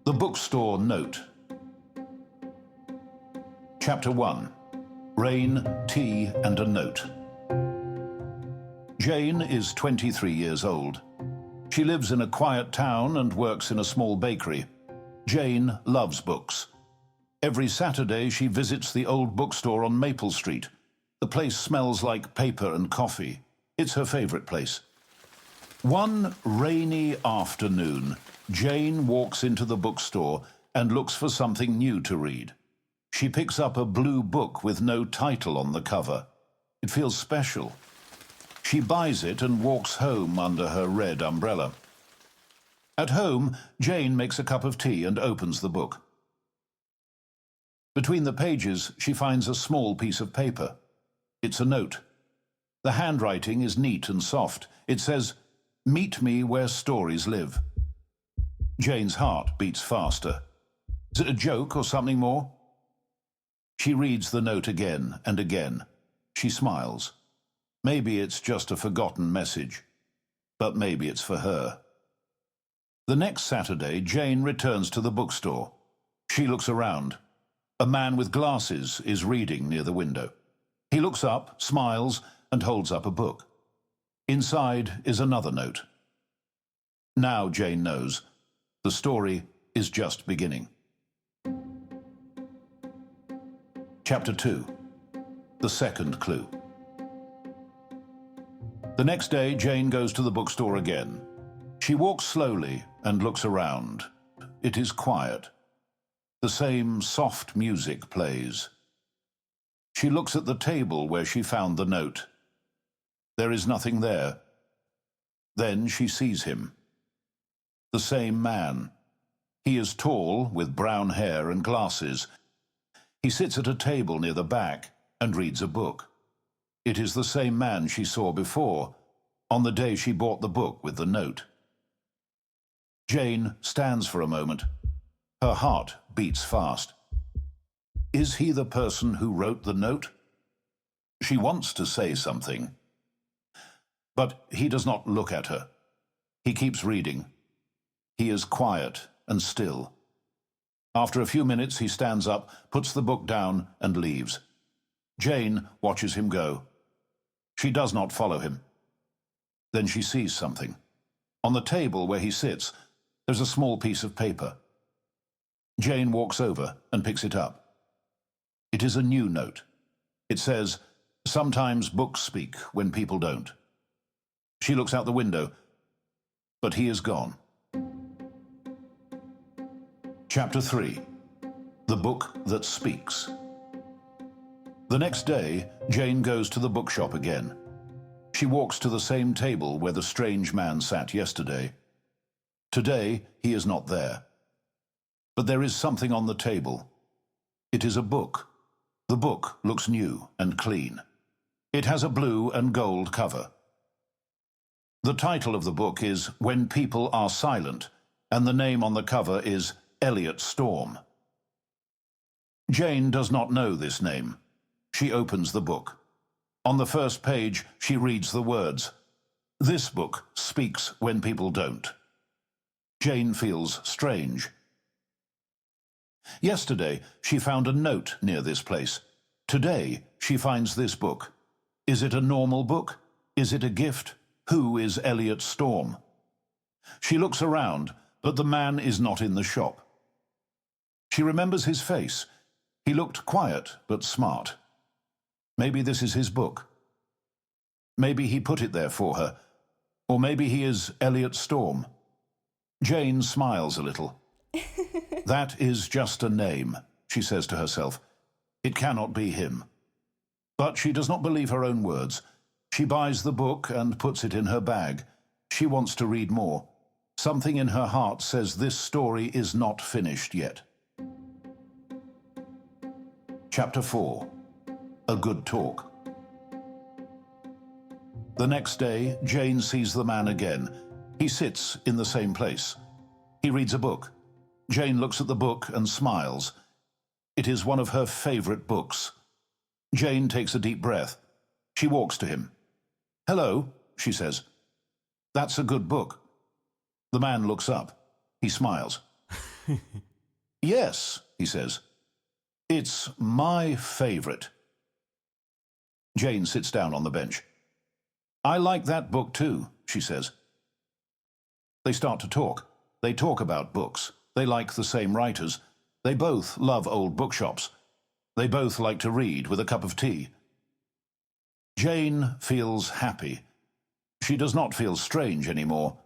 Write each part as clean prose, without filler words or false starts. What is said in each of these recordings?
The Bookstore Note. Chapter 1. Rain, Tea and a Note. Jane is 23 years old. She lives in a quiet town and works in a small bakery. Jane loves books. Every Saturday she visits the old bookstore on Maple Street. The place smells like paper and coffee. It's her favorite place. One rainy afternoon, Jane walks into the bookstore and looks for something new to read. She picks up a blue book with no title on the cover. It feels special. She buys it and walks home under her red umbrella. At home, Jane makes a cup of tea and opens the book. Between the pages, she finds a small piece of paper. It's a note. The handwriting is neat and soft. It says, "Meet me where stories live." Jane's heart beats faster. Is it a joke or something more? She reads the note again and again. She smiles. Maybe it's just a forgotten message, but maybe it's for her. The next Saturday, Jane returns to the bookstore. She looks around. A man with glasses is reading near the window. He looks up, smiles, and holds up a book. Inside is another note. Now Jane knows. The story is just beginning. Chapter 2. The second clue. The next day, Jane goes to the bookstore again. She walks slowly and looks around. It is quiet. The same soft music plays. She looks at the table where she found the note. There is nothing there. Then she sees him. The same man. He is tall, with brown hair and glasses. He sits at a table near the back and reads a book. It is the same man she saw before, on the day she bought the book with the note. Jane stands for a moment. Her heart beats fast. Is he the person who wrote the note? She wants to say something. But he does not look at her. He keeps reading. He is quiet and still. After a few minutes, he stands up, puts the book down, and leaves. Jane watches him go. She does not follow him. Then she sees something. On the table where he sits, there's a small piece of paper. Jane walks over and picks it up. It is a new note. It says, "Sometimes books speak when people don't." She looks out the window, but he is gone. Chapter 3. The Book That Speaks. The next day, Jane goes to the bookshop again. She walks to the same table where the strange man sat yesterday. Today, he is not there. But there is something on the table. It is a book. The book looks new and clean. It has a blue and gold cover. The title of the book is "When People Are Silent," and the name on the cover is Elliot Storm. Jane does not know this name. She opens the book. On the first page, she reads the words, "This book speaks when people don't." Jane feels strange. Yesterday, she found a note near this place. Today, she finds this book. Is it a normal book? Is it a gift? Who is Elliot Storm? She looks around, but the man is not in the shop. She remembers his face. He looked quiet but smart. Maybe this is his book. Maybe he put it there for her. Or maybe he is Elliot Storm. Jane smiles a little. That is just a name, she says to herself. It cannot be him. But she does not believe her own words. She buys the book and puts it in her bag. She wants to read more. Something in her heart says this story is not finished yet. Chapter 4. A Good Talk. The next day, Jane sees the man again. He sits in the same place. He reads a book. Jane looks at the book and smiles. It is one of her favorite books. Jane takes a deep breath. She walks to him. "Hello," she says. "That's a good book." The man looks up. He smiles. Yes, he says. It's my favorite. Jane sits down on the bench. I like that book too, she says. They start to talk. They talk about books. They like the same writers. They both love old bookshops. They both like to read with a cup of tea. Jane feels happy. She does not feel strange anymore.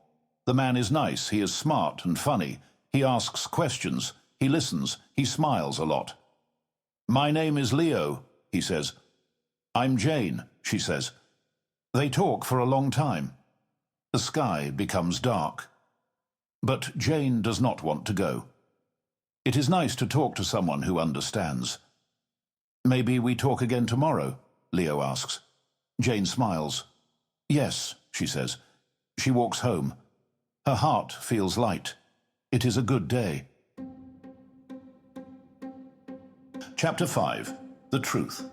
The man is nice. He is smart and funny. He asks questions. He listens. He smiles a lot. My name is Leo, he says. I'm Jane, she says. They talk for a long time. The sky becomes dark. But Jane does not want to go. It is nice to talk to someone who understands. Maybe we talk again tomorrow, Leo asks. Jane smiles. Yes, she says. She walks home. Her heart feels light. It is a good day. Chapter 5. The Truth.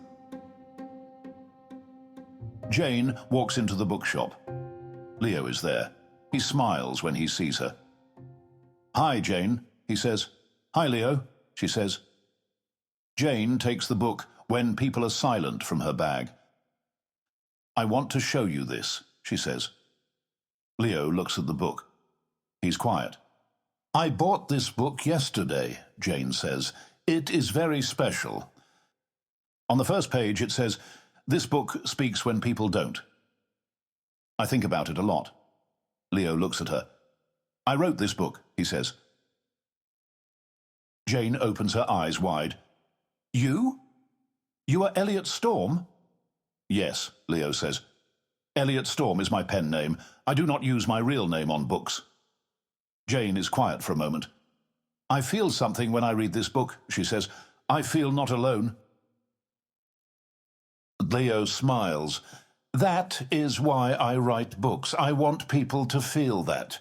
Jane walks into the bookshop. Leo is there. He smiles when he sees her. Hi, Jane, he says. Hi, Leo, she says. Jane takes the book When People Are Silent from her bag. I want to show you this, she says. Leo looks at the book. He's quiet. I bought this book yesterday, Jane says. It is very special. On the first page it says, this book speaks when people don't. I think about it a lot. Leo looks at her. I wrote this book, he says. Jane opens her eyes wide. You? You are Elliot Storm? Yes, Leo says. Elliot Storm is my pen name. I do not use my real name on books. Jane is quiet for a moment. I feel something when I read this book, she says. I feel not alone. Leo smiles. That is why I write books. I want people to feel that.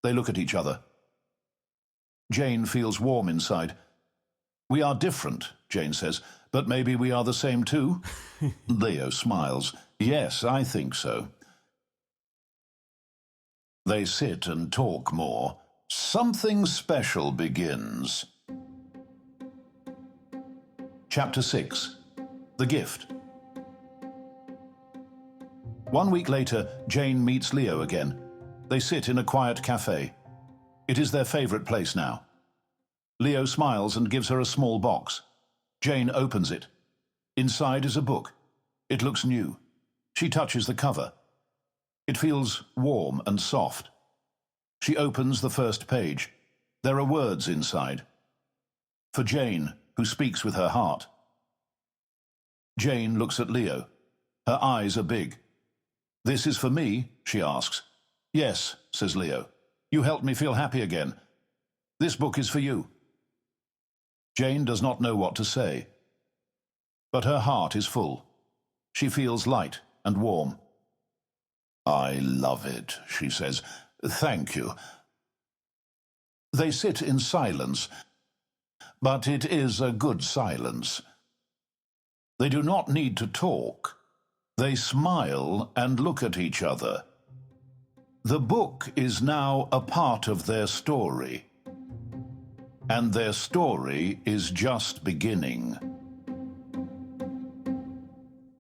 They look at each other. Jane feels warm inside. We are different, Jane says, but maybe we are the same too. Leo smiles. Yes, I think so. They sit and talk more. Something special begins. Chapter 6. The Gift. 1 week later, Jane meets Leo again. They sit in a quiet cafe. It is their favorite place now. Leo smiles and gives her a small box. Jane opens it. Inside is a book. It looks new. She touches the cover. It feels warm and soft. She opens the first page. There are words inside. For Jane, who speaks with her heart. Jane looks at Leo. Her eyes are big. This is for me, she asks. Yes, says Leo. You helped me feel happy again. This book is for you. Jane does not know what to say. But her heart is full. She feels light and warm. I love it, she says. Thank you. They sit in silence, but it is a good silence. They do not need to talk. They smile and look at each other. The book is now a part of their story. And their story is just beginning.